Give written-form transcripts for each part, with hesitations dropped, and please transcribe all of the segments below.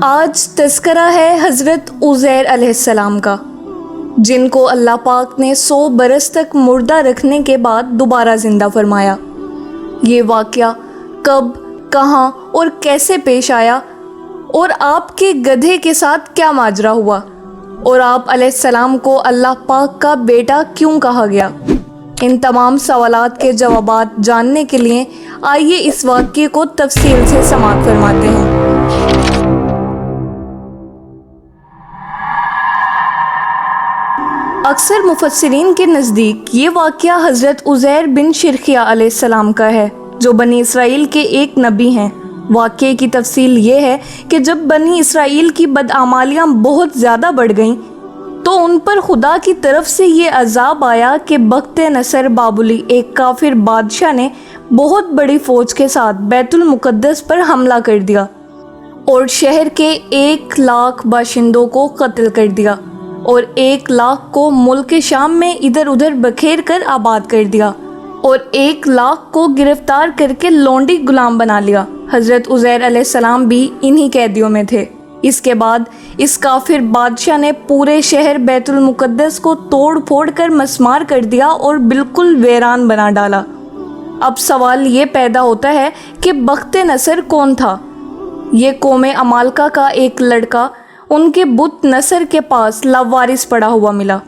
آج تذکرہ ہے حضرت عزیر علیہ السلام کا، جن کو اللہ پاک نے 100 برس تک مردہ رکھنے کے بعد دوبارہ زندہ فرمایا۔ یہ واقعہ کب، کہاں اور کیسے پیش آیا، اور آپ کے گدھے کے ساتھ کیا ماجرا ہوا، اور آپ علیہ السلام کو اللہ پاک کا بیٹا کیوں کہا گیا، ان تمام سوالات کے جوابات جاننے کے لیے آئیے اس واقعے کو تفصیل سے سماعت فرماتے ہیں۔ اکثر مفسرین کے نزدیک یہ واقعہ حضرت عزیر بن شرخیہ علیہ السلام کا ہے، جو بنی اسرائیل کے ایک نبی ہیں۔ واقعے کی تفصیل یہ ہے کہ جب بنی اسرائیل کی بدعمالیاں بہت زیادہ بڑھ گئیں تو ان پر خدا کی طرف سے یہ عذاب آیا کہ بخت نصر بابلی، ایک کافر بادشاہ نے بہت بڑی فوج کے ساتھ بیت المقدس پر حملہ کر دیا اور شہر کے 1,00,000 باشندوں کو قتل کر دیا اور 1,00,000 کو ملک شام میں ادھر ادھر بکھیر کر آباد کر دیا اور 1,00,000 کو گرفتار کر کے لونڈی غلام بنا لیا۔ حضرت عزیر علیہ السلام بھی انہی قیدیوں میں تھے۔ اس کے بعد اس کافر بادشاہ نے پورے شہر بیت المقدس کو توڑ پھوڑ کر مسمار کر دیا اور بالکل ویران بنا ڈالا۔ اب سوال یہ پیدا ہوتا ہے کہ بخت نصر کون تھا؟ یہ قوم عمالقہ کا ایک لڑکا ان کے بت نصر کے پاس لاوارث پڑا ہوا ملا۔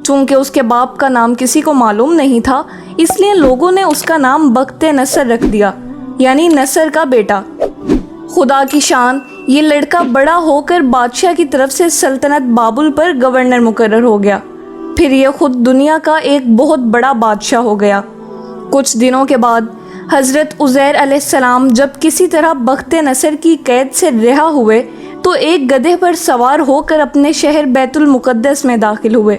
چونکہ اس کے باپ کا نام کسی کو معلوم نہیں تھا، اس لیے لوگوں نے اس کا نام بخت نصر رکھ دیا، یعنی نصر کا بیٹا۔ خدا کی شان، یہ لڑکا بڑا ہو کر بادشاہ کی طرف سے سلطنت بابل پر گورنر مقرر ہو گیا۔ پھر یہ خود دنیا کا ایک بہت بڑا بادشاہ ہو گیا۔ کچھ دنوں کے بعد حضرت عزیر علیہ السلام جب کسی طرح بخت نصر کی قید سے رہا ہوئے تو ایک گدھے پر سوار ہو کر اپنے شہر بیت المقدس میں داخل ہوئے۔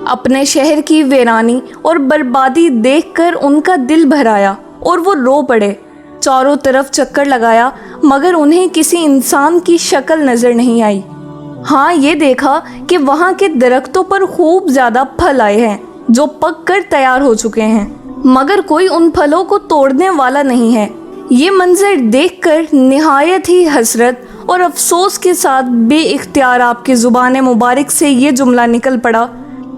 اپنے شہر کی ویرانی اور بربادی دیکھ کر ان کا دل بھر آیا اور وہ رو پڑے۔ چاروں طرف چکر لگایا مگر انہیں کسی انسان کی شکل نظر نہیں آئی۔ ہاں، یہ دیکھا کہ وہاں کے درختوں پر خوب زیادہ پھل آئے ہیں جو پک کر تیار ہو چکے ہیں، مگر کوئی ان پھلوں کو توڑنے والا نہیں ہے۔ یہ منظر دیکھ کر نہایت ہی حسرت اور افسوس کے ساتھ بے اختیار آپ کی زبان مبارک سے یہ جملہ نکل پڑا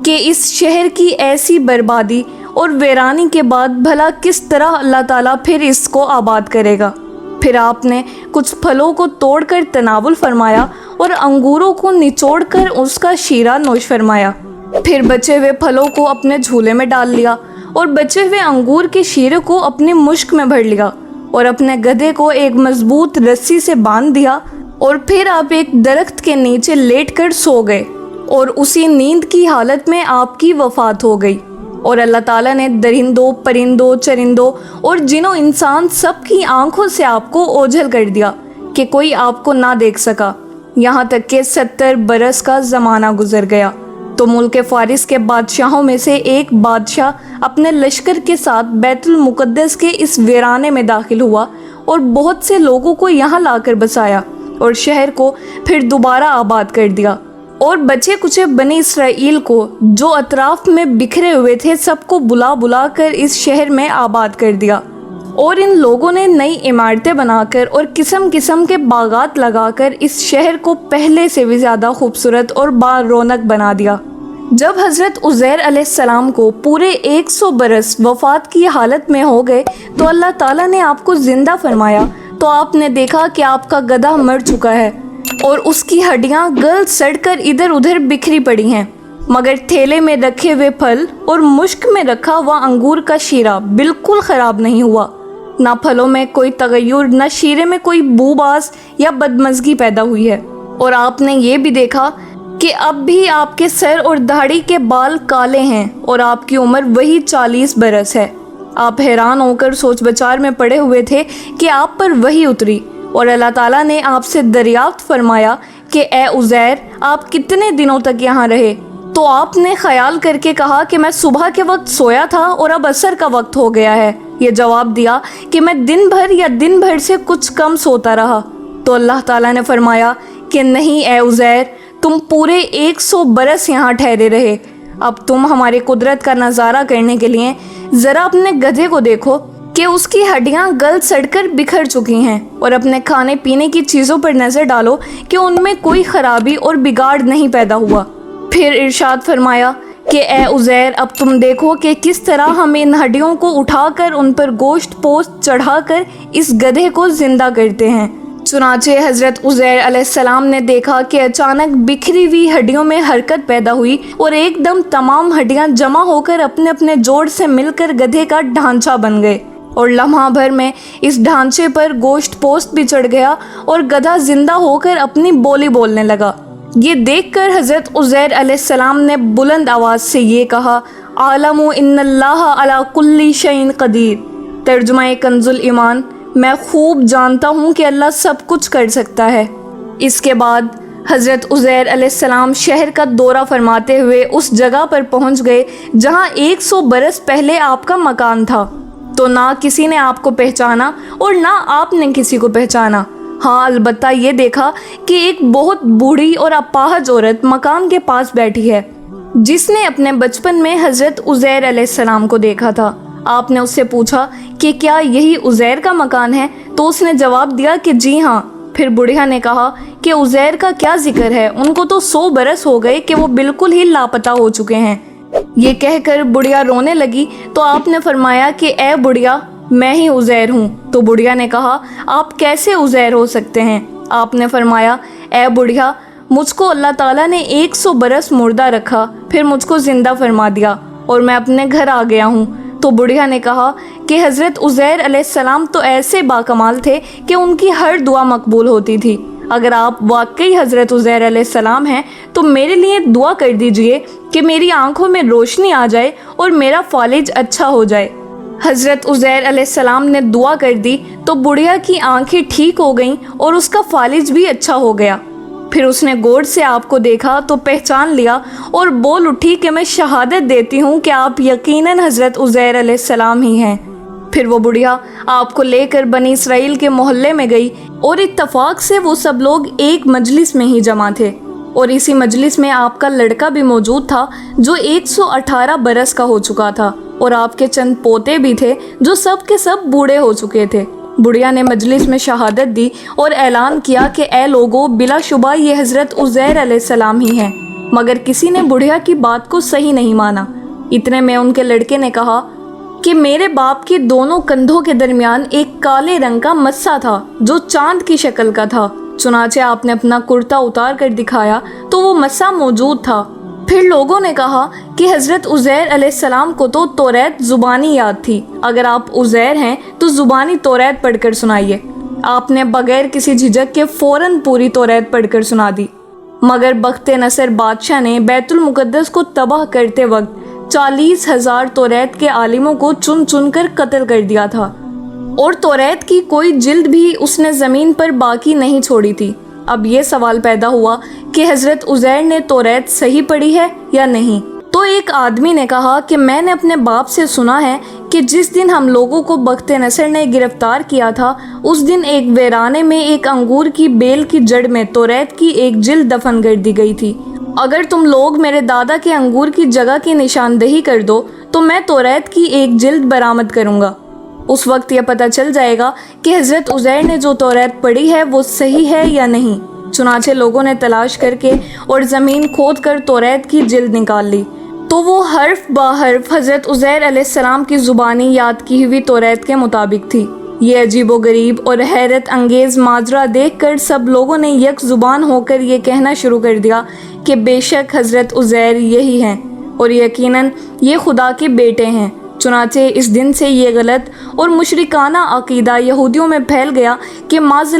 کہ اس شہر کی ایسی بربادی اور ویرانی کے بعد بھلا کس طرح اللہ تعالیٰ پھر اس کو آباد کرے گا۔ پھر آپ نے کچھ پھلوں کو توڑ کر تناول فرمایا اور انگوروں کو نچوڑ کر اس کا شیرہ نوش فرمایا۔ پھر بچے ہوئے پھلوں کو اپنے جھولے میں ڈال لیا اور بچے ہوئے انگور کے شیرے کو اپنی مشک میں بھر لیا اور اپنے گدھے کو ایک مضبوط رسی سے باندھ دیا، اور پھر آپ ایک درخت کے نیچے لیٹ کر سو گئے اور اسی نیند کی حالت میں آپ کی وفات ہو گئی۔ اور اللہ تعالیٰ نے درندوں، پرندوں، چرندوں اور جنوں انسان سب کی آنکھوں سے آپ کو اوجھل کر دیا کہ کوئی آپ کو نہ دیکھ سکا، یہاں تک کہ 70 برس کا زمانہ گزر گیا۔ تو ملک فارس کے بادشاہوں میں سے ایک بادشاہ اپنے لشکر کے ساتھ بیت المقدس کے اس ویرانے میں داخل ہوا اور بہت سے لوگوں کو یہاں لا کر بسایا اور شہر کو پھر دوبارہ آباد کر دیا، اور بچے کچے بنی اسرائیل کو جو اطراف میں بکھرے ہوئے تھے سب کو بلا بلا کر اس شہر میں آباد کر دیا، اور ان لوگوں نے نئی عمارتیں بنا کر اور قسم قسم کے باغات لگا کر اس شہر کو پہلے سے بھی زیادہ خوبصورت اور با رونق بنا دیا۔ جب حضرت عزیر علیہ السلام کو پورے 100 برس وفات کی حالت میں ہو گئے تو اللہ تعالیٰ نے آپ کو زندہ فرمایا، تو آپ نے دیکھا کہ آپ کا گدھا مر چکا ہے اور اس کی ہڈیاں گل سڑ کر ادھر ادھر بکھری پڑی ہیں، مگر تھیلے میں رکھے ہوئے پھل اور مشک میں رکھا ہوا انگور کا شیرہ بالکل خراب نہیں ہوا۔ نہ پھلوں میں کوئی تغیر، نہ شیرے میں کوئی بو باز یا بدمزگی پیدا ہوئی ہے۔ اور آپ نے یہ بھی دیکھا کہ اب بھی آپ کے سر اور داڑھی کے بال کالے ہیں اور آپ کی عمر وہی 40 برس ہے۔ آپ حیران ہو کر سوچ بچار میں پڑے ہوئے تھے کہ آپ پر وحی اتری اور اللہ تعالیٰ نے آپ سے دریافت فرمایا کہ اے عزیر، آپ کتنے دنوں تک یہاں رہے؟ تو آپ نے خیال کر کے کہا کہ میں صبح کے وقت سویا تھا اور اب عصر کا وقت ہو گیا ہے۔ یہ جواب دیا کہ میں دن بھر یا دن بھر سے کچھ کم سوتا رہا۔ تو اللہ تعالیٰ نے فرمایا کہ نہیں اے عزیر، تم پورے 100 برس یہاں ٹھہرے رہے۔ اب تم ہماری قدرت کا نظارہ کرنے کے لیے ذرا اپنے گدھے کو دیکھو، کہ اس کی ہڈیاں گل سڑ کر بکھر چکی ہیں، اور اپنے کھانے پینے کی چیزوں پر نظر ڈالو کہ ان میں کوئی خرابی اور بگاڑ نہیں پیدا ہوا۔ پھر ارشاد فرمایا کہ اے عزیر، اب تم دیکھو کہ کس طرح ہم ان ہڈیوں کو اٹھا کر ان پر گوشت پوست چڑھا کر اس گدھے کو زندہ کرتے ہیں۔ چنانچہ حضرت عزیر علیہ السلام نے دیکھا کہ اچانک بکھری ہوئی ہڈیوں میں حرکت پیدا ہوئی اور ایک دم تمام ہڈیاں جمع ہو کر اپنے اپنے جوڑ سے مل کر گدھے کا ڈھانچہ بن گئے، اور لمحہ بھر میں اس ڈھانچے پر گوشت پوست بھی چڑھ گیا اور گدھا زندہ ہو کر اپنی بولی بولنے لگا۔ یہ دیکھ کر حضرت عزیر علیہ السلام نے بلند آواز سے یہ کہا، عالم ان اللہ علی کل شیء قدیر۔ ترجمہ کنز الایمان، میں خوب جانتا ہوں کہ اللہ سب کچھ کر سکتا ہے۔ اس کے بعد حضرت عزیر علیہ السلام شہر کا دورہ فرماتے ہوئے اس جگہ پر پہنچ گئے جہاں 100 برس پہلے آپ کا مکان تھا، تو نہ کسی نے آپ کو پہچانا اور نہ آپ نے کسی کو پہچانا۔ ہاں، البتہ یہ دیکھا کہ ایک بہت بوڑھی اور اپاہج عورت مکان کے پاس بیٹھی ہے، جس نے اپنے بچپن میں حضرت عزیر علیہ السلام کو دیکھا تھا۔ آپ نے اس سے پوچھا کہ کیا یہی عزیر کا مکان ہے؟ تو اس نے جواب دیا کہ جی ہاں۔ پھر بڑھیا نے کہا کہ عزیر کا کیا ذکر ہے، ان کو تو 100 برس ہو گئے کہ وہ بالکل ہی لاپتہ ہو چکے ہیں۔ یہ کہہ کر بڑھیا رونے لگی، تو آپ نے فرمایا کہ اے بڑھیا، میں ہی عزیر ہوں۔ تو بڑھیا نے کہا، آپ کیسے عزیر ہو سکتے ہیں؟ آپ نے فرمایا، اے بڑھیا، مجھ کو اللہ تعالیٰ نے 100 برس مردہ رکھا، پھر مجھ کو زندہ فرما دیا اور میں اپنے گھر آ گیا ہوں۔ تو بڑھیا نے کہا کہ حضرت عزیر علیہ السلام تو ایسے باکمال تھے کہ ان کی ہر دعا مقبول ہوتی تھی۔ اگر آپ واقعی حضرت عزیر علیہ السلام ہیں تو میرے لیے دعا کر دیجئے کہ میری آنکھوں میں روشنی آ جائے اور میرا فالج اچھا ہو جائے۔ حضرت عزیر علیہ السلام نے دعا کر دی تو بڑھیا کی آنکھیں ٹھیک ہو گئیں اور اس کا فالج بھی اچھا ہو گیا۔ پھر اس نے غور سے آپ کو دیکھا تو پہچان لیا اور بول اٹھی کہ میں شہادت دیتی ہوں کہ آپ یقیناً حضرت عزیر علیہ السلام ہی ہیں۔ پھر وہ بڑھیا آپ کو لے کر بنی اسرائیل کے محلے میں گئی، اور اتفاق سے وہ سب لوگ ایک مجلس میں ہی جمع تھے، اور اسی مجلس میں آپ کا لڑکا بھی موجود تھا جو 118 برس کا ہو چکا تھا، اور آپ کے چند پوتے بھی تھے جو سب کے سب بوڑھے ہو چکے تھے۔ بڑھیا نے مجلس میں شہادت دی اور اعلان کیا کہ اے لوگو، بلا شبہ یہ حضرت عزیر علیہ السلام ہی ہیں، مگر کسی نے بڑھیا کی بات کو صحیح نہیں مانا۔ اتنے میں ان کے لڑکے نے کہا کہ میرے باپ کے دونوں کندھوں کے درمیان ایک کالے رنگ کا مسا تھا جو چاند کی شکل کا تھا۔ چنانچہ آپ نے اپنا کرتا اتار کر دکھایا تو وہ مسا موجود تھا۔ پھر لوگوں نے کہا کہ حضرت عزیر علیہ السلام کو تو توریت زبانی یاد تھی، اگر آپ عزیر ہیں تو زبانی توریت پڑھ کر سنائیے۔ آپ نے بغیر کسی جھجک کے فوراً پوری توریت پڑھ کر سنا دی، مگر بخت نصر بادشاہ نے بیت المقدس کو تباہ کرتے وقت 40,000 توریت کے عالموں کو چن چن کر قتل کر دیا تھا، اور توریت کی کوئی جلد بھی اس نے زمین پر باقی نہیں چھوڑی تھی۔ اب یہ سوال پیدا ہوا کہ حضرت عزیر نے توریت صحیح پڑھی ہے یا نہیں؟ تو ایک آدمی نے کہا کہ میں نے اپنے باپ سے سنا ہے کہ جس دن ہم لوگوں کو بخت نصر نے گرفتار کیا تھا، اس دن ایک ویرانے میں ایک انگور کی بیل کی جڑ میں توریت کی ایک جلد دفن کر دی گئی تھی۔ اگر تم لوگ میرے دادا کے انگور کی جگہ کی نشاندہی کر دو تو میں توریت کی ایک جلد برآمد کروں گا۔ اس وقت یہ پتہ چل جائے گا کہ حضرت عزیر نے جو توریت پڑھی ہے وہ صحیح ہے یا نہیں۔ چنانچہ لوگوں نے تلاش کر کے اور زمین کھود کر توریت کی جلد نکال لی، تو وہ حرف بحرف حضرت عزیر علیہ السلام کی زبانی یاد کی ہوئی توریت کے مطابق تھی۔ یہ عجیب و غریب اور حیرت انگیز ماجرا دیکھ کر سب لوگوں نے یک زبان ہو کر یہ کہنا شروع کر دیا کہ بے شک حضرت عزیر یہی ہیں، اور یقیناً یہ خدا کے بیٹے ہیں۔ چنانچہ اس دن سے یہ غلط اور مشرکانہ عقیدہ یہودیوں میں پھیل گیا کہ معاذ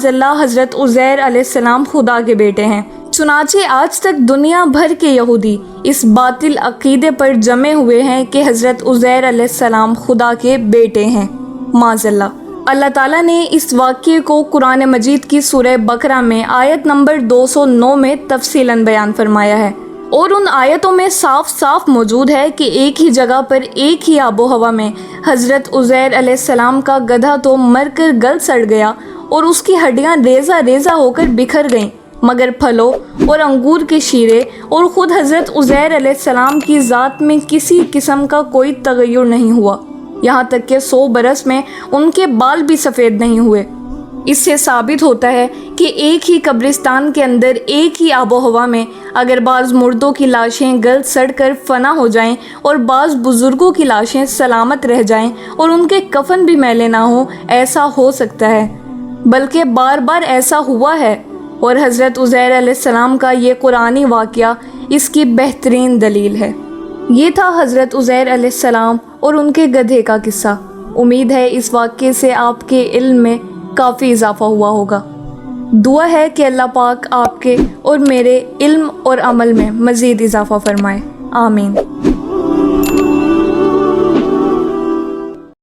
اللہ حضرت عزیر علیہ السلام خدا کے بیٹے ہیں۔ چنانچہ آج تک دنیا بھر کے یہودی اس باطل عقیدے پر جمے ہوئے ہیں کہ حضرت عزیر علیہ السلام خدا کے بیٹے ہیں، معاذ اللہ۔ اللہ تعالیٰ نے اس واقعے کو قرآن مجید کی سورہ بقرہ میں آیت نمبر 209 میں تفصیلاً بیان فرمایا ہے، اور ان آیتوں میں صاف صاف موجود ہے کہ ایک ہی جگہ پر ایک ہی آب و ہوا میں حضرت عزیر علیہ السلام کا گدھا تو مر کر گل سڑ گیا اور اس کی ہڈیاں ریزہ ریزہ ہو کر بکھر گئیں، مگر پھلوں اور انگور کے شیرے اور خود حضرت عزیر علیہ السلام کی ذات میں کسی قسم کا کوئی تغیر نہیں ہوا۔ یہاں تک کہ 100 برس میں ان کے بال بھی سفید نہیں ہوئے۔ اس سے ثابت ہوتا ہے کہ ایک ہی قبرستان کے اندر ایک ہی آب و ہوا میں اگر بعض مردوں کی لاشیں گل سڑ کر فنا ہو جائیں اور بعض بزرگوں کی لاشیں سلامت رہ جائیں اور ان کے کفن بھی میلے نہ ہوں، ایسا ہو سکتا ہے، بلکہ بار بار ایسا ہوا ہے، اور حضرت عزیر علیہ السلام کا یہ قرآنی واقعہ اس کی بہترین دلیل ہے۔ یہ تھا حضرت عزیر علیہ السلام اور ان کے گدھے کا قصہ۔ امید ہے اس واقعے سے آپ کے علم میں کافی اضافہ ہوا ہوگا۔ دعا ہے کہ اللہ پاک آپ کے اور میرے علم اور عمل میں مزید اضافہ فرمائے، آمین۔